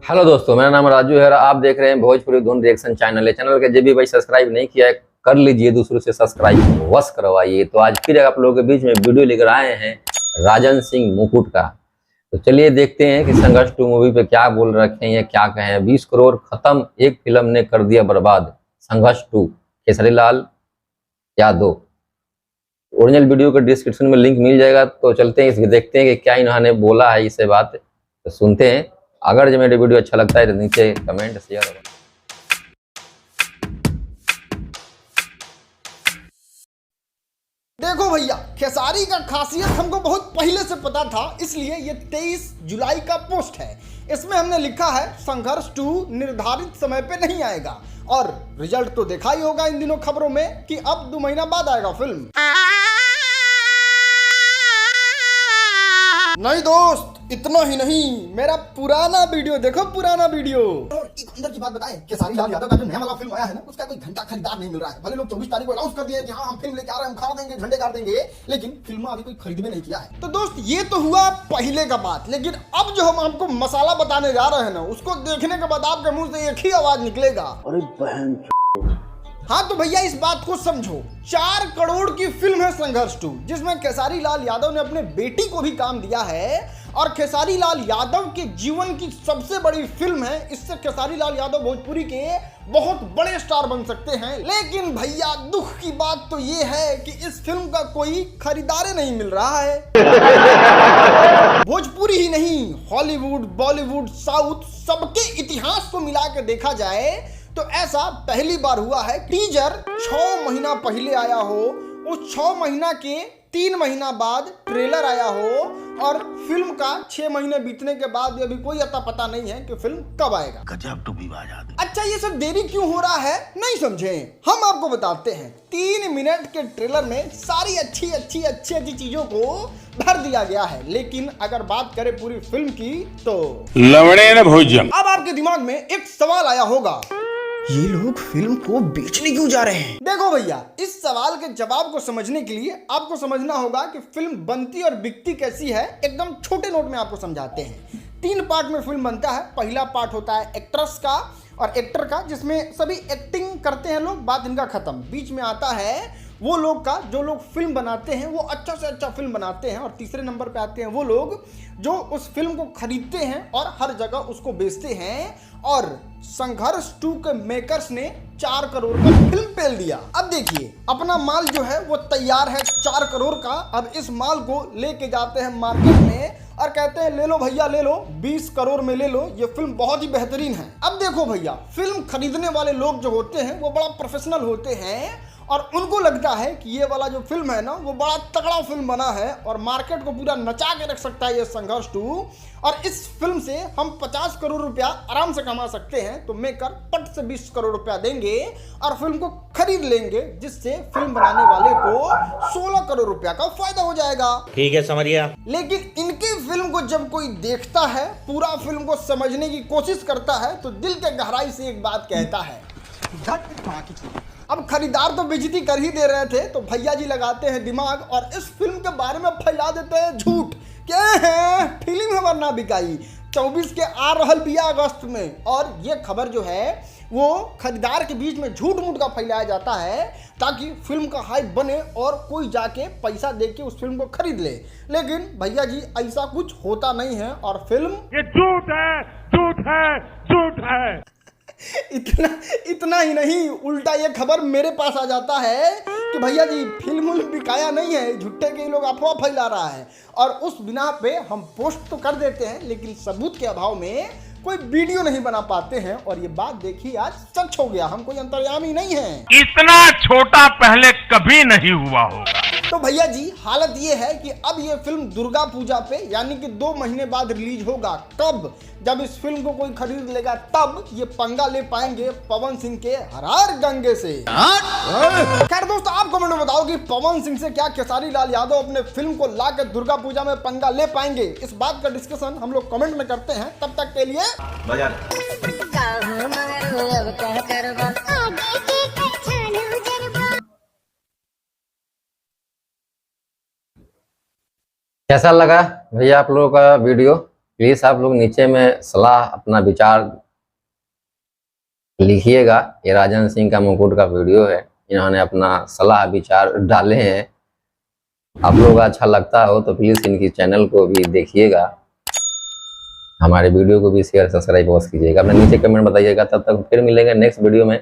Hello दोस्तों, मेरा नाम राजू है और आप देख रहे हैं भोजपुरी धुन रिएक्शन चैनल है। चैनल के जब भी भाई सब्सक्राइब नहीं किया है कर लीजिए, दूसरों से सब्सक्राइब वश करवाइए। तो आज फिर आप लोगों के बीच में वीडियो लेकर आए हैं राजन सिंह मुकुट का। तो चलिए देखते हैं कि संघर्ष 2 मूवी पे क्या बोल रखे हैं, क्या कहें। 20 करोड़ खत्म, एक फिल्म ने कर दिया बर्बाद। संघर्ष 2 केसरी लाल यादव। ओरिजिनल वीडियो के डिस्क्रिप्शन में लिंक मिल जाएगा। तो चलते हैं इसके, देखते हैं कि क्या इन्होंने बोला है इससे बात। तो सुनते हैं। अगर जो मेरे वीडियो अच्छा लगता है तो नीचे कमेंट शेयर। देखो भैया, खेसारी का खासियत हमको बहुत पहले से पता था, इसलिए ये 23 जुलाई का पोस्ट है। इसमें हमने लिखा है संघर्ष 2 निर्धारित समय पे नहीं आएगा। और रिजल्ट तो देखा ही होगा इन दिनों खबरों में कि अब 2 महीना बाद आएगा फिल्म। नहीं दोस्त, इतना ही नहीं, मेरा पुराना वीडियो देखो, पुराना वीडियो। एक अंदर की बात बताएं, खेसारी लाल यादव का जो नया वाला फिल्म आया है ना, उसका कोई घंटा खरीदार नहीं मिल रहा है। भले लोग 24 तारीख को अनाउंस कर दिए कि हाँ हम फिल्म लेके आ रहे हैं, हम खा देंगे, झंडे गाड़ देंगे, लेकिन फिल्म अभी कोई खरीद भी नहीं किया है। तो दोस्त, ये तो हुआ पहले का बात, लेकिन अब जो हम आपको मसाला बताने जा रहे हैं ना, उसको देखने के बाद आपके मुंह से एक ही आवाज निकलेगा, अरे बहन। हाँ तो भैया, इस बात को समझो। 4 करोड़ की फिल्म है संघर्ष 2, जिसमें खेसारी लाल यादव ने अपने बेटी को भी काम दिया है। और खेसारी लाल यादव के जीवन की सबसे बड़ी फिल्म है। इससे खेसारी लाल यादव भोजपुरी के बहुत बड़े स्टार बन सकते हैं। लेकिन भैया, दुख की बात तो ये है कि इस फिल्म का कोई खरीदार नहीं मिल रहा है। भोजपुरी ही नहीं, हॉलीवुड, बॉलीवुड, साउथ, सबके इतिहास को मिला के देखा जाए तो ऐसा पहली बार हुआ है। टीजर 6 महीना पहले आया हो, उस 6 महीना के 3 महीना बाद ट्रेलर आया हो, और फिल्म का 6 महीने बीतने के बाद अभी कोई अता पता नहीं है कि फिल्म कब आएगा। गजब तो विवाद आदमी। अच्छा, ये सब देरी क्यों हो रहा है नहीं समझे, हम आपको बताते हैं। 3 मिनट के ट्रेलर में सारी अच्छी चीजों को भर दिया गया है। लेकिन अगर बात करें पूरी फिल्म की तो लवणे न भोजन। अब आपके दिमाग में एक सवाल आया होगा, ये लोग फिल्म को बेचने क्यों जा रहे हैं? देखो भैया, इस सवाल के जवाब को समझने के लिए आपको समझना होगा कि फिल्म बनती और बिकती कैसी है। एकदम छोटे नोट में आपको समझाते हैं। 3 पार्ट में फिल्म बनता है। पहला पार्ट होता है एक्ट्रेस का और एक्टर का, जिसमें सभी एक्टिंग करते हैं लोग, बात इनका खत्म। बीच में आता है वो लोग का जो लोग फिल्म बनाते हैं, वो अच्छा से अच्छा फिल्म बनाते हैं। और तीसरे नंबर पे आते हैं वो लोग जो उस फिल्म को खरीदते हैं और हर जगह उसको बेचते हैं। और संघर्ष 2 के मेकर्स ने 4 करोड़ का फिल्म पेल दिया। अब देखिए, अपना माल जो है वो तैयार है 4 करोड़ का। अब इस माल को लेके जाते हैं मार्केट में और कहते हैं ले लो भैया, ले लो, 20 करोड़ में ले लो, ये फिल्म बहुत ही बेहतरीन है। अब देखो भैया, फिल्म खरीदने वाले लोग जो होते हैं वो बड़ा प्रोफेशनल होते हैं और उनको लगता है कि ये वाला जो फिल्म है ना, वो बड़ा तगड़ा फिल्म बना है और मार्केट को पूरा नचा के रख सकता है ये संघर्ष 2। और इस फिल्म से हम 50 करोड़ रुपया आराम से कमा सकते हैं। तो मेकर पट से 20 करोड़ रुपया देंगे और फिल्म को खरीद लेंगे, जिससे फिल्म बनाने वाले को 16 करोड़ रुपया का फायदा हो जाएगा। ठीक है, समझिए। लेकिन इनकी फिल्म को जब कोई देखता है, पूरा फिल्म को समझने की कोशिश करता है, तो दिल के गहराई से एक बात कहता है, अब खरीदार तो बेइज्जती कर ही दे रहे थे, तो भैया जी लगाते हैं दिमाग और इस फिल्म के बारे में फैला देते हैं झूठ। क्या है, फिल्म हमार ना बिकाई, 24 के आ रहल बिया अगस्त में। और ये खबर जो है वो खरीदार के बीच में झूठ मूठ का फैलाया जाता है, ताकि फिल्म का हाइप बने और कोई जाके पैसा दे के उस फिल्म को खरीद ले। लेकिन भैया जी, ऐसा कुछ होता नहीं है और फिल्म ये झूठ है, झूठ है, झूठ है। इतना ही नहीं, उल्टा ये खबर मेरे पास आ जाता है कि भैया जी फिल्म बिकाया नहीं है, झूठे के लोग अफवाह फैला रहा है। और उस बिना पे हम पोस्ट तो कर देते हैं, लेकिन सबूत के अभाव में कोई वीडियो नहीं बना पाते हैं। और ये बात देखिए, आज सच हो गया, हम कोई अंतर्यामी नहीं है। इतना छोटा पहले कभी नहीं हुआ होगा। तो भैया जी, हालत ये है कि अब ये फिल्म दुर्गा पूजा पे यानी कि 2 महीने बाद रिलीज होगा। कब? जब इस फिल्म को कोई खरीद लेगा, तब ये पंगा ले पाएंगे पवन सिंह के हर हर गंगे से। खैर दोस्तों, आप कमेंट में बताओ कि पवन सिंह से क्या खेसारी लाल यादव अपने फिल्म को लाकर दुर्गा पूजा में पंगा ले पाएंगे? इस बात का डिस्कशन हम लोग कमेंट में करते हैं। तब तक के लिए कैसा लगा भैया आप लोगों का वीडियो? प्लीज आप लोग नीचे में सलाह अपना विचार लिखिएगा। ये राजन सिंह का मुकुट का वीडियो है, इन्होंने अपना सलाह विचार डाले हैं। आप लोग अच्छा लगता हो तो प्लीज इनकी चैनल को भी देखिएगा, हमारे वीडियो को भी शेयर सब्सक्राइब कीजिएगा। अपने नीचे कमेंट बताइएगा। तब तक फिर मिलेंगे नेक्स्ट वीडियो में।